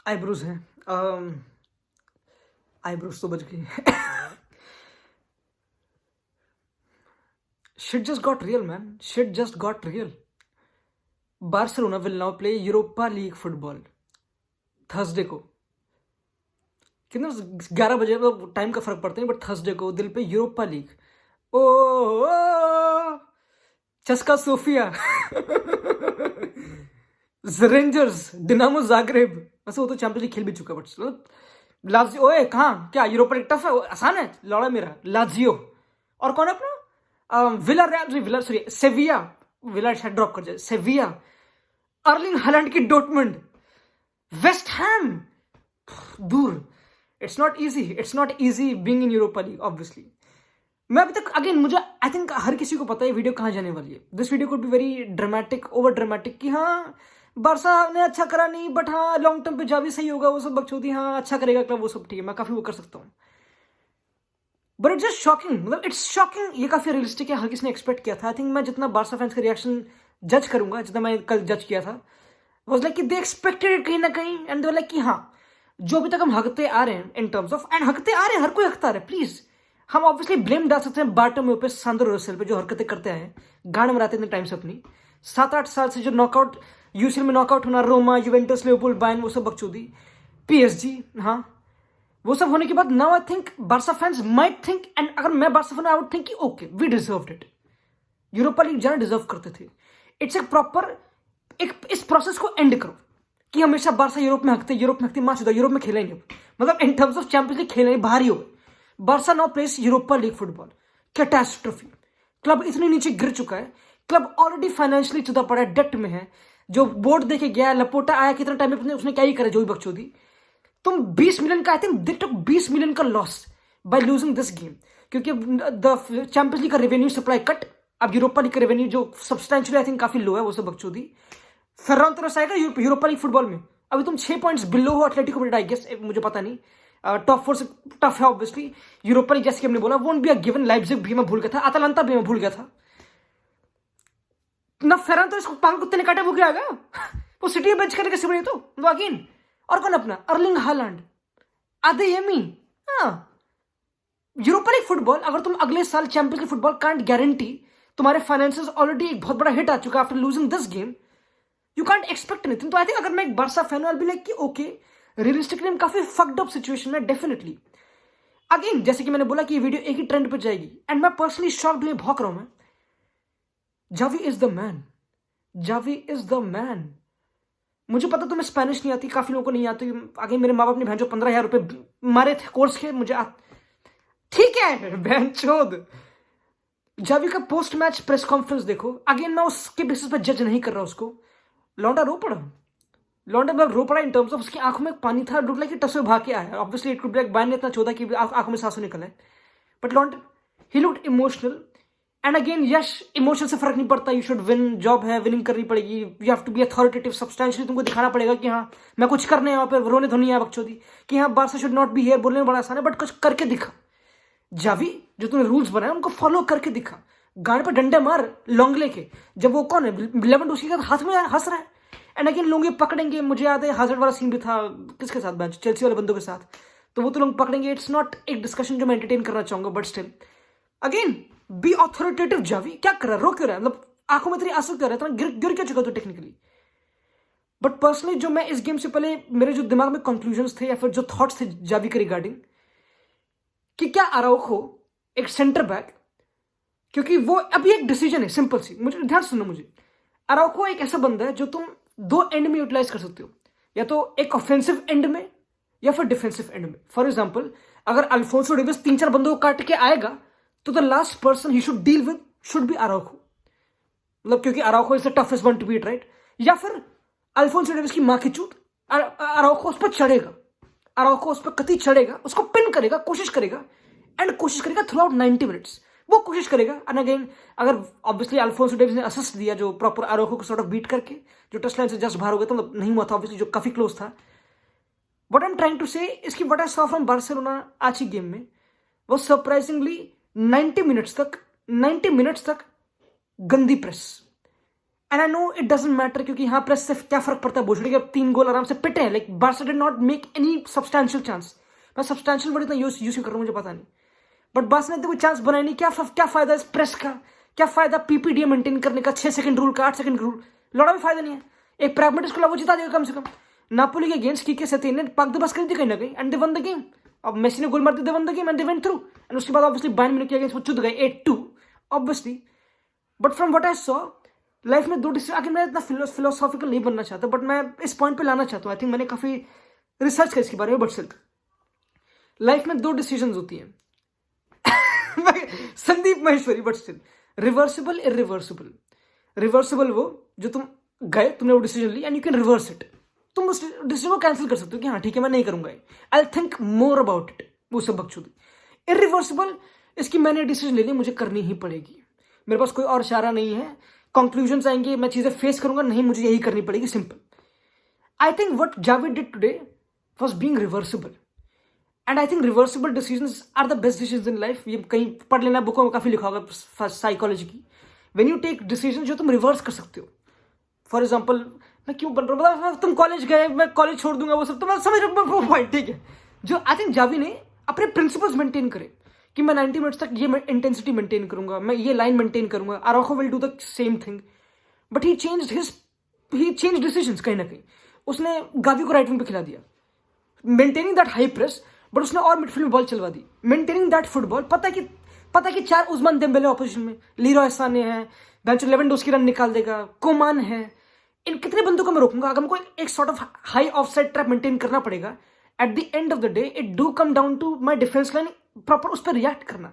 Eyebrows हैं। Eyebrows तो बच गई। Shit just got real man, shit just got real. Barcelona will now play Europa league football Thursday को। कितना 11 बजे टाइम का फर्क पड़ता है, बट थर्सडे को दिल पे यूरोपा लीग। ओ चस्का सोफिया। Rangers, Dinamo Zagreb. वैसे वो तो चैंपियंस लीग खेल भी चुका है, बट लाजियो। ओए कहाँ क्या यूरोपा लीग टफ है, आसान है लौड़ा मेरा। लाजियो और कौन है अपना villa real, villa sorry सेविया। Villa शायद ड्रॉप कर जाए। सेविया, अर्लिंग हालैंड की डॉर्टमुंड, वेस्ट हैम। दूर। It's not easy being in Europa league obviously. मैं अभी तक अगेन मुझे आई थिंक हर किसी को पता है वीडियो कहाँ जाने वाली है। This video could be very dramatic, over dramatic, कि हाँ बारसा ने अच्छा करा नहीं, बट हाँ लॉन्ग टर्म पे जावी सही होगा, वो सब बकचोदी, हाँ अच्छा करेगा क्लब, वो सब ठीक है, मैं काफी वो कर सकता हूँ। बट इट्स जस्ट शॉकिंग, मतलब इट्स शॉकिंग। ये काफी रियलिस्टिक है, हर किसी ने एक्सपेक्ट किया था। आई थिंक मैं जितना बारसा फैंस का रिएक्शन जज करूंगा, जितना मैं कल जज किया था, वाज लाइक कि दे एक्सपेक्टेड कहीं ना कहीं, एंड दे लाइक कि हाँ जो अभी तक हम हकते आ रहे हैं इन टर्म्स ऑफ, एंड हकते आ रहे हैं, हर कोई हकता आ रहा है। प्लीज हम ऑब्वियसली ब्लेम डाल सकते हैं बार्टोमेउ पे, सांद्रो रोसेल पे, जो हरकतें करते आए हैं, गाने मराते इतने टाइम से अपनी 7-8 साल से, जो नॉकआउट यूसीएल में नॉकआउट होना, रोमा, यूवेंटस, लिवरपूल, बायर्न, वो सब बकचोदी, पीएसजी, हाँ वो सब होने के बाद now I think Barca fans might think, and अगर मैं Barca fan I would think कि okay we deserved it, Europa League जाना डिजर्व करते थे। इट्स एक प्रॉपर एक इस प्रोसेस को एंड करो कि हमेशा बारसा यूरोप में हकते मार चुका, यूरोप में खेलेंगे, मतलब इन टर्म्स ऑफ चैंपियंस लीग खेलेंगे, बाहर ही हो गए। Barça now place Europa league football. Catastrophe. Club इतने नीचे गिर चुका है, क्लब ऑलरेडी फाइनेंशियली चुदा पड़ा है, डेट में है। जो बोर्ड देके गया, लपोटा आया कितना टाइम में, उसने क्या ही करा, जो भी बकचोदी। तुम 20 मिलियन का, I think they took 20 million का loss by losing this game, क्योंकि द चैंपियंस लीग का रेवेन्यू सप्लाई कट, अब यूरोपा लीग का रेवेन्यू जो सब्सटेंशियली आई थिंक काफी लो है, वो सब बकचोदी। फेर्रान तोरेस आएगा यूरोपा लीग फुटबॉल में, अभी तुम 6 पॉइंट्स बिलो हो एटलेटिको मैड्रिड, आई गेस, मुझे पता नहीं, टॉप 4 से टफ है ऑब्वियसली। यूरोपा लीग जैसे कि हमने बोला won't be a given, Leipzig भी मैं भूल गया था, अतालांता भी मैं भूल गया था ना। फेर्रान तोरेस को पांग कुत्ते ने काटा, वो क्या आएगा? वो सिटी बेंच करने कैसे बनी, तो अगेन। और कौन अपना अर्लिंग हालैंड, आदेयमी। हाँ यूरोपा लीग फुटबॉल, अगर तुम अगले साल champions league football can't guarantee, तुम्हारे फाइनेंसेस ऑलरेडी एक बहुत बड़ा हिट आ चुका after losing this game, you can't expect anything. तो आई थिंक अगर मैं एक बारसा फैन हूं, आई विल बी लाइक कि ओके रियलिस्टिकली हम काफी फक्ड अप सिचुएशन में, डेफिनेटली। अगेन जैसे कि मैंने बोला कि ये वीडियो एक ही ट्रेंड पे जाएगी, एंड मैं पर्सनली शॉक्ड हुई, भौंक रहा हूं मैं। Xavi is the man, Xavi is the man. मुझे पता तुम्हें स्पेनिश नहीं आती, काफी लोगों को नहीं आती। आगे मेरे माँ बाप ने भैंचो 15,000 रुपए मारे थे कोर्स के, मुझे ठीक है भैंचोद। जावी का पोस्ट मैच प्रेस कॉन्फ्रेंस देखो, अगेन मैं उसके बेसिस पे जज नहीं कर रहा उसको। लौंडा रो पड़ा, लौंडा मतलब रो पड़ा इन टर्म्स ऑफ उसकी आंखों में पानी था, लुक लाइक टस में भाग के आया। Obviously it could be like Bayern ने इतना चौदह कि आंखों में सांसों निकला है, बट लौंडा ही looked emotional. And again yes, emotion से फर्क नहीं पड़ता, यू शुड विन, जॉब है, विनिंग करनी पड़ेगी, you have to be authoritative, substantially तुमको दिखाना पड़ेगा कि हाँ मैं कुछ करने यहाँ पे, रोने धोनी है बकचोदी, कि हाँ Barça should not be here, बोलने में बड़ा आसान है, बट कुछ करके दिखा। जावी जो तूने रूल्स बनाए उनको फॉलो करके दिखा, गाने पर डंडे मार लोंगले के, जब वो कौन है लेवेंडोस्की के हाथ में हंस रहा है, एंड अगेन लोग ये पकड़ेंगे। मुझे याद है हाजर्ड वाला सीन भी था, किसके साथ मैच, चेल्सी वाले बंदों के साथ, तो वो तो लोग पकड़ेंगे। इट्स नॉट एक डिस्कशन जो मैं एंटरटेन करना चाहूंगा, but still again be authoritative. Xavi क्या कर रहा है, रो क्यों रहा है, मतलब आंखों में तेरी आंसू क्यों रहा है, गिर क्या चुका तो टेक्निकली। बट पर्सनली जो मैं इस गेम से पहले, मेरे जो दिमाग में कंक्लूजन्स थे या फिर जो थॉट्स थे जावी के रिगार्डिंग, कि क्या अराउखो एक सेंटर बैक, क्योंकि वो अभी एक डिसीजन है सिंपल सी, मुझे ध्यान सुनो, मुझे अराउखो एक ऐसा बंदा है जो तुम दो एंड में यूटिलाइज कर सकते हो, या तो एक ऑफेंसिव एंड में या फिर डिफेंसिव एंड में। फॉर एग्जांपल अगर अल्फोंसो डेविस 3-4 बंदों को काट के आएगा, तो the last person he should deal with should be Araujo, मतलब क्योंकि Araujo is the toughest one to beat, right. या फिर अल्फोंसो डेविस की मां की चूत, अराउखो उस पर चढ़ेगा, अराउखो उस पर कति चढ़ेगा, उसको पिन करेगा, कोशिश करेगा, एंड कोशिश करेगा थ्रू आउट 90 मिनट्स, वो कोशिश करेगा। एंड अगेन अगर ऑब्वियसली अल्फोंसो डेविस ने असिस्ट दिया जो प्रॉपर अराउखो को सॉर्ट ऑफ बीट करके, जो टच लाइन से जस्ट बाहर हो गया था, मतलब नहीं हुआ था ऑब्वियसली, जो काफी क्लोज था। What I am trying to say इसकी what I saw from Barcelona आज ही गेम में वो सरप्राइजिंगली 90 मिनट्स तक गंदी press, and I know it doesn't matter, क्योंकि यहाँ प्रेस से क्या फर्क पड़ता है भोसड़ी के, अब 3 गोल आराम से पिटे हैं, like Barca did not make any substantial chance. मैं सब्सटैंशियल वर्ड इतना यूज कर रहा हूँ मुझे पता नहीं, बट बार्सा ने तो कोई चांस बनाया नहीं। क्या फायदा इस प्रेस का, क्या फायदा पीपीडी मेंटेन करने का, 6 सेकंड रूल का, 8 सेकंड रूल, लौड़ा भी फायदा नहीं है। एक प्रैग्मेटिस्ट को वो जिता देगा कम से कम। नापोली के अगेंस्ट कीके सेटिन ने पाक दे बस कर दी कहीं ना कहीं, and they won the game. अब मेसी ने गोल मार दिया, they won the game and they went through, and उसके बाद ऑब्वियसली बायर्न म्यूनिख के अगेंस्ट वो चुद गए 8-2 obviously. But from what I saw, life में 2 डिसीजन, आगे मैं इतना फिलोसॉफिकल नहीं बनना चाहता, बट मैं इस पॉइंट पे लाना चाहता हूँ। आई थिंक मैंने काफी रिसर्च किया इसके बारे में, बट सिर्फ लाइफ में 2 डिसीजन होती हैं Sandeep Maheshwari, but still reversible, irreversible. Reversible वो जो तुम गए, तुमने वो डिसीजन ली and you can reverse it, तुम उस डिसीजन को कैंसिल कर सकते हो कि हाँ ठीक है मैं नहीं करूंगा, I think more about it, वो सब बकचोदी। इरिवर्सिबल, इसकी मैंने डिसीजन ले ली, मुझे करनी ही पड़ेगी, मेरे पास कोई और चारा नहीं है, कंक्लूजन्स आएंगे, मैं चीजें फेस करूंगा, नहीं मुझे यही करनी पड़ेगी, simple. I think what Javed did today was being reversible, and I think reversible decisions are the best decisions in life. ये कहीं पढ़ लेना, बुकों में काफी लिखा होगा साइकोलॉजी की। व्हेन यू टेक डिसीजन जो तुम रिवर्स कर सकते हो, फॉर एग्जाम्पल मैं क्यों बन रहा हूँ, तुम कॉलेज गए, मैं कॉलेज छोड़ दूंगा, वो सब तो मैं समझ रहा हूँ पॉइंट, ठीक है। जो आई थिंक जावी ने अपने प्रिंसिपल्स मेंटेन करे कि मैं 90 मिनट्स तक ये इंटेंसिटी मेंटेन करूंगा, मैं ये लाइन मेंटेन करूंगा, Araujo will do the same thing, but he changed decisions कहीं ना कहीं। उसने गावी को राइट विंग पे खिला दिया, maintaining that high press, but उसने और मिडफील्ड में बॉल चलवा दी, मेंटेनिंग दैट फुटबॉल। पता है कि 4 उस्मान देम्बेले ऑपोजिशन में, लीरोय साने है, बेंचो लेवेंडोस्की रन निकाल देगा, कोमान है, इन कितने बंदों को मैं रोकूंगा? अगर हमको एक sort of high offside trap maintain करना पड़ेगा, at the end of the day it do come down to my defence line, proper उस पर रिएक्ट करना।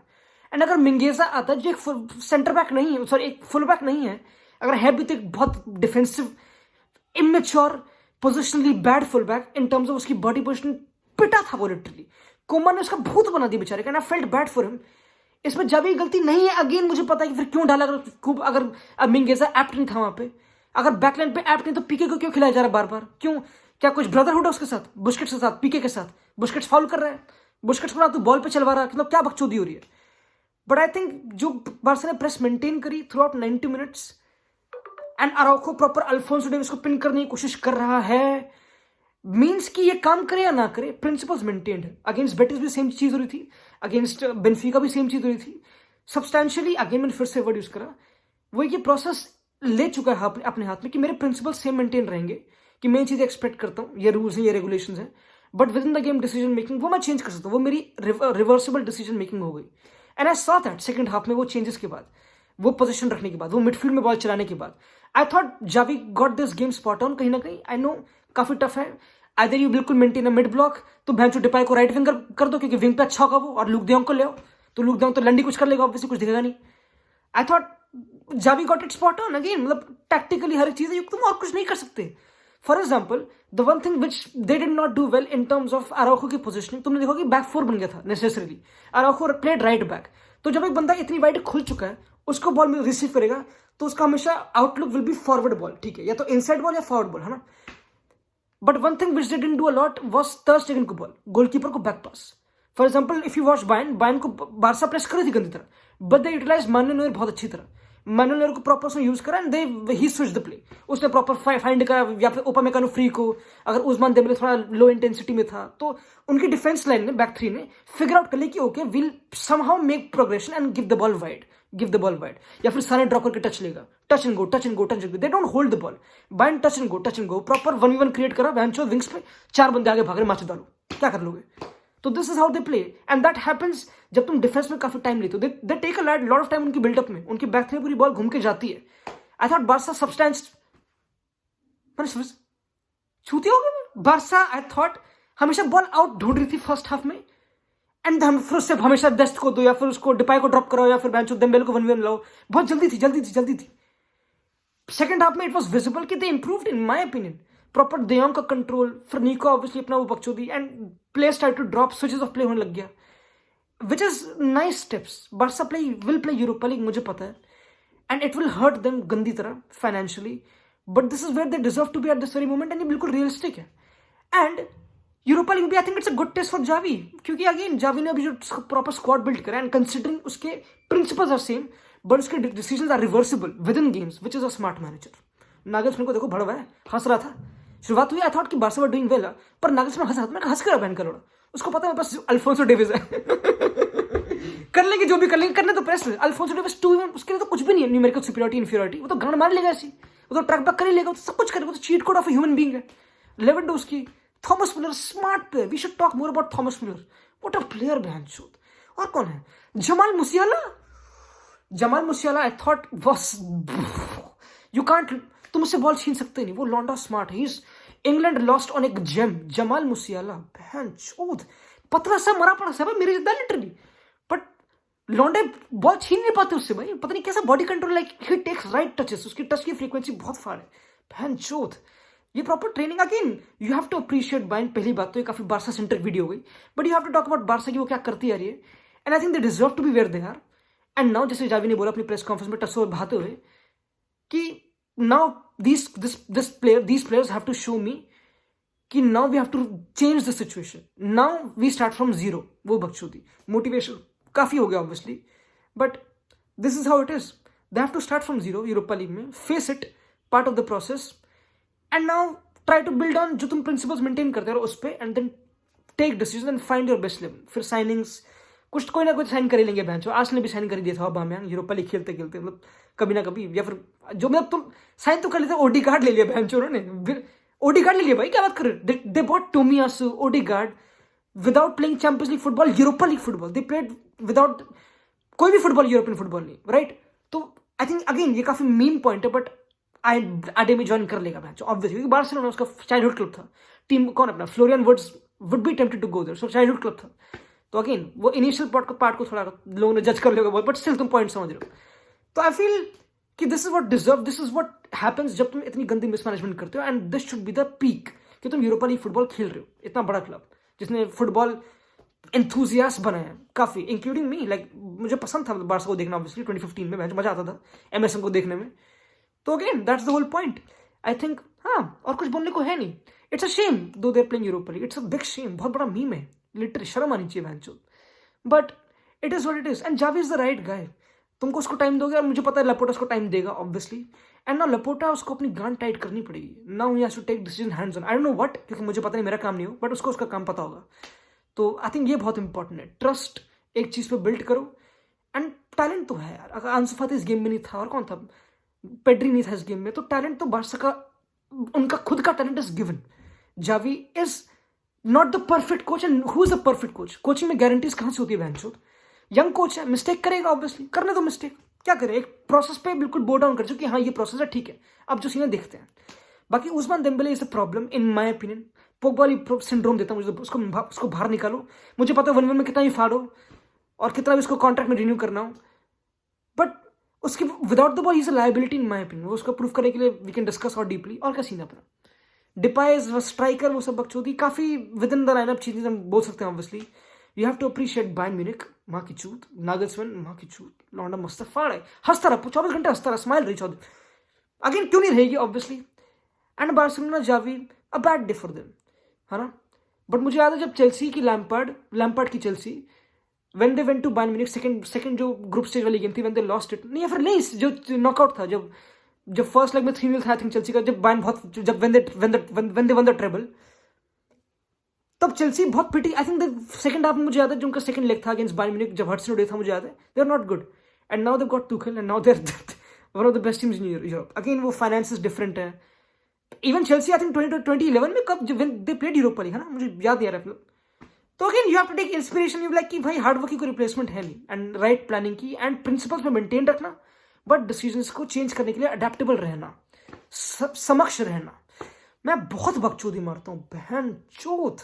एंड अगर मिंगेजा आता है जो एक सेंटर बैक नहीं है, सॉरी एक फुल बैक नहीं है, अगर है भी तो एक बहुत defensive immature positionally bad full back in terms of उसकी बॉडी पोजिशन, पिटा था वो लिटरली। कोमान ने उसका भूत बना दिया बेचारे का, and I felt bad for him. इसमें जावी की गलती नहीं है, अगेन मुझे पता है कि फिर क्यों डाला, अगर मिंगेजा एप्ट नहीं था वहां पे, अगर बैकलाइन पे एप्ट नहीं तो पीके को क्यों खिलाया जा रहा बार बार, क्यों? क्या कुछ ब्रदरहुड है उसके साथ, बुस्केट्स के साथ, पीके के साथ? बुस्केट्स फाउल कर रहा है, बुस्केट्स को ना तू बॉल पे चलवा रहा है, मतलब क्या बकचोदी हो रही है। बट आई थिंक जो बार्सा ने प्रेस मेंटेन करी through out 90 minutes, and Araujo proper Alfonso Davis को पिन करने की कोशिश कर रहा है, मीन्स कि ये काम करे या ना करे, प्रिंसिपल्स मेंटेन्ड है। अगेंस्ट बेटिस भी सेम चीज हो रही थी, अगेंस्ट बेनफिका भी सेम चीज हो रही थी। सब्सटैंशियली अगेन मैंने फिर से वर्ड यूज करा, वो ये प्रोसेस ले चुका है अपने हाथ में कि मेरे प्रिंसिपल्स सेम मेंटेन रहेंगे, कि मैं चीजें एक्सपेक्ट करता हूँ, ये रूल्स हैं, ये रेगुलेशंस हैं, but with in the game decision making वो मैं चेंज कर सकता हूँ। वो मेरी रिवर्सिबल डिसीजन मेकिंग हो गई, and I saw that second half में वो चेंजेस के बाद, वो पोजीशन रखने के बाद, वो मिडफील्ड में बॉल चलाने के बाद, I thought Xavi got this game spot on. कहीं ना कहीं आई नो काफी टफ है, आइदर यू बिल्कुल मेंटेन अ मिड ब्लॉक, तो भैंचो डिपाई को राइट विंग कर दो क्योंकि विंग पे अच्छा होगा वो, और लुक देओंग को ले आओ, तो लुक देओंग तो लंडी कुछ कर लेगा, ऑब्वियसली कुछ दिखेगा नहीं। I thought Xavi got it spot on again, मतलब टैक्टिकली हर एक चीज है, तुम और कुछ नहीं कर सकते। For example the one thing which they did not do well in terms of Araujo की पोजिशनिंग, तुमने देखा कि बैक 4 बन गया था necessarily, Araujo played right back, तो जब एक बंदा इतनी वाइड खुल चुका है, उसको बॉल में रिसीव करेगा तो उसका हमेशा outlook will be forward ball, ठीक है, या तो इनसाइड बॉल या फॉरवर्ड बॉल, है ना। But one thing which they didn't do a lot was turn Stegen को बॉल, गोलकीपर को back pass. For example if you watch Bayern को बार्सा प्रेस कर रही थी गंदी तरह, but they utilise Manuel Neuer बहुत अच्छी तरह, मैनुअल नोयर को प्रॉपर उसने यूज करा, and he switch the play, उसने प्रॉपर फाइंड करा, या फिर ओपामेकानो फ्री को, अगर उस्मान देम्बेले थोड़ा लो इंटेंसिटी में था तो उनकी डिफेंस लाइन ने, बैक 3 ने फिगर आउट कर लिया कि okay will somehow make progression and give the ball wide, या फिर सारे ड्रॉप करके टच लेगा, touch and go, they don't hold the ball, Bayern touch and go, proper 1v1 create करा, बेंचो विंग्स पे 4 बंदे आगे भाग रहे, माचे डालो, क्या कर लोगे? तो this is how they play, and that happens जब तुम डिफेंस में काफी टाइम लेते हो, they take a lot of time उनकी बिल्डअप में, उनकी बैक में पूरी बॉल घूम के जाती है। आई थॉट बार्सा सब्सटेंस छूती हो गई, बार्सा आई थॉट हमेशा बॉल आउट ढूंढ रही थी फर्स्ट हाफ में, एंड हम फिर उससे हमेशा डेस्ट को दो, या फिर उसको डिपाई को ड्रॉप कराओ, या फिर बेंचो देम्बेले को 1v1 लाओ, बहुत जल्दी थी। सेकंड हाफ में इट वाज विजिबल कि they improved in my opinion, proper de Jong का कंट्रोल, फिर निको ऑब्वियसली अपना वो बकचोदी, and players try to drop, switches of play होने लग गया, which is nice steps. Barca will play Europa league, मुझे पता है, and it will hurt them गंदी तरह financially, but this is where they deserve to be at this very moment, and ये बिल्कुल रियलिस्टिक है। एंड यूरोपा लीग भी I think it's a good test for Xavi, क्योंकि again Xavi ने अभी जो प्रॉपर स्क्वाड बिल्ड करा, and considering उसके प्रिंसिपल्स आर सेम, बट उसके decisions are reversible within games, which is a smart manager. Nagelsmann को देखो भड़वा है, हंस रहा था। शुरुआत हुई, आई थॉट कि बार्सा वर डूइंग वेल, पर नागेल्समैन हंस रहा था। मैं हंस कर बहन करोड़, उसको पता है मेरे पास अल्फोंसो डेविस है कर लेंगे जो भी कर लेंगे, करने तो प्रेस में। अल्फोंसो डेविस 2 उसके लिए तो कुछ भी नहीं है न्यूमेरिकल सुपीरियरिटी इन्फीरियरिटी, वो तो गांड मार लेगा ऐसी, वो तो ट्रैक बैक कर ही लेगा, वो तो सब कुछ करेगा, वो तो cheat code of human being है। Lewandowski, Thomas Muller, smart player, we should talk more about Thomas Muller, what a player बहनचोद। और कौन है? Jamal Musiala. Jamal Musiala I thought was, you can't, तुम उससे बॉल छीन सकते नहीं, वो लॉन्डा स्मार्ट है। इंग्लैंड लॉस्ट ऑन एक जेम, जमाल मुसियाला बहनचोद, पतला सा मरा पड़ा सा भाई, मेरे जितना लिटरली, बट लॉन्डे बॉल छीन नहीं पाते उससे भाई, पता नहीं कैसा body control, like he takes right touches, उसकी टच की फ्रीक्वेंसी बहुत फाड़ है बहनचोद। ये proper training, again you have to appreciate Bayern. पहली बात तो ये काफी बारसा सेंट्रिक वीडियो हो गई, but you have to talk about Barca की वो क्या करती आ रही है, and I think they deserve to be where they are. And now, जैसे जावी ने बोला अपनी प्रेस कॉन्फ्रेंस में टसो बहाते हुए, कि now these players have to show me कि now we have to change the situation, now we start from zero। वो बकचोदी मोटिवेशन काफी हो गया obviously, but this is how it is, they have to start from zero Europa league में, face it, part of the process, and now try to build on जो तुम principles maintain करते हो उस पर, and then take decision and find your best level. फिर signings कुछ कोई ना कुछ साइन कर ही लेंगे बहन, आज ने भी साइन कर दिया था अबामेयांग यूरोपा लीग खेलते खेलते, मतलब कभी ना कभी, या फिर जो मतलब तुम साइन तो कर लेते, ओडीगार्ड ले लिया बहन उन्होंने, ओडीगार्ड ले लिया भाई, क्या बात कर रहे, they bought Tomiyasu, Odegaard, without playing champions league football, Europa league football, they played without कोई भी फुटबॉल, यूरोपियन फुटबॉल नहीं, राइट। तो आई थिंक अगेन ये काफी मीन पॉइंट है, बट आडे में ज्वाइन कर लेगा मैच ऑब्वियसली, क्योंकि बार्सिलोना उसका चाइल्डहुड क्लब था। टीम कौन अपना, Florian Wirtz would be tempted to go there, so childhood club था। तो अगेन वो इनिशियल पार्ट को थोड़ा लोगों ने जज कर लिया, बट स्टिल तुम पॉइंट समझ रहे हो। तो आई फील कि this is what deserve, this is what happens जब तुम इतनी गंदी मिसमैनेजमेंट करते हो, and this should be the peak कि तुम यूरोपा लीग फुटबॉल खेल रहे हो, इतना बड़ा क्लब जिसने फुटबॉल एंथुजियास्ट बनाया काफी, इंक्लूडिंग मी, लाइक मुझे पसंद था बार्सा को देखना ऑब्वियसली 2015 में, मजा आता था एमएसएन को देखने में। तो again that's the whole point, I think. हाँ, और कुछ बोलने को है नहीं, it's a shame though they're playing Europa league, it's a big shame, बहुत बड़ा मीम है, लिटरली शर्म आनी चाहिए बहनचोद, but it is what it is, and Xavi is the right guy. तुमको उसको टाइम दोगे, और मुझे पता है लपोटा उसको टाइम देगा ऑब्वियसली, एंड ना लपोटा उसको अपनी गांड टाइट करनी पड़ेगी, now he has to take decision hands on, I don't know what, क्योंकि मुझे पता नहीं, मेरा काम नहीं हो, बट उसको उसका काम पता होगा। तो आई थिंक ये बहुत इंपॉर्टेंट है, ट्रस्ट एक चीज पे बिल्ड करो, एंड टैलेंट तो है यार, अगर अंसु फाती इस गेम में नहीं था, और कौन था, पेड्री नहीं था इस गेम में, तो टैलेंट तो बार्सा का, उनका खुद का talent is given. Xavi is not the perfect coach, and who is the perfect coach? Coaching में गारंटीज कहां से होती है बहनचोद? यंग कोच है, मिस्टेक करेगा ऑब्वियसली, करने दो मिस्टेक, क्या करे, एक प्रोसेस पे बिल्कुल बोर्ड डाउन कर चुके, हाँ ये प्रोसेस है, ठीक है, अब जो सीने देखते हैं। बाकी Ousmane Dembele is the problem in my opinion, Pogba syndrome देता मुझे, उसको बाहर निकालो, मुझे पता है 1-1 में कितना ही फाड़ो और कितना भी उसको कॉन्ट्रैक्ट में रिन्यू करना हो, बट उसकी without the ball is a liability in my opinion, वो उसको प्रूव करने के लिए वी कैन डिस्कस और डीपली, और क्या सीन अपना। डिपाई इज स्ट्राइकर, वो सब बकचोदी, काफी विद इन द लाइनअप चीजें हम बोल सकते हैं obviously. You have to appreciate Bayern Munich, माँ की चूत, नागल्समैन माँ की चूत, लौंडा मस्त फाड़ है, हंसता रहा 24 घंटे, हंसता रहा, स्माइल रही 24, अगेन क्यों नहीं रहेगी obviously. And Barcelona Xavi a bad day for them, है ना। बट मुझे याद है जब चेल्सी की लैम्पार्ड की Chelsea, when they went to Bayern Munich, second जो ग्रुप स्टेज वाली गेम थी, व्हेन दे लॉस्ट इट, नहीं या फिर नहीं, जो नॉकआउट था, जब फर्स्ट लेग में 3-0 था आई थिंक चेल्सी का, जब बायर्न बहुत, जब when they won the treble, तब चेल्सी बहुत पिटी, I think the second half में मुझे याद है जो उनका सेकंड लेग था अगेंस्ट बायर्न म्यूनिख, जब हडसन ओडोई था, मुझे याद है, they are not good, and now they got Tuchel, and now they are one of the best teams in Europe. Again वो फाइनेंसेस डिफरेंट है, इवन चेल्सी आई थिंक 2011 में कब they played Europa league, है ना, मुझे याद नहीं आ रहा है। तो again you have to take inspiration, you like कि भाई हार्ड वर्क की कोई रिप्लेसमेंट है नहीं, एंड राइट प्लानिंग की, एंड प्रिंसिपल्स में मेंटेन रखना, बट डिसीजंस को चेंज करने के लिए अडेप्टेबल रहना, समक्ष रहना। मैं बहुत बकचोदी मारता हूँ बहन चोत,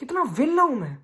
कितना वेल्ला हूं मैं।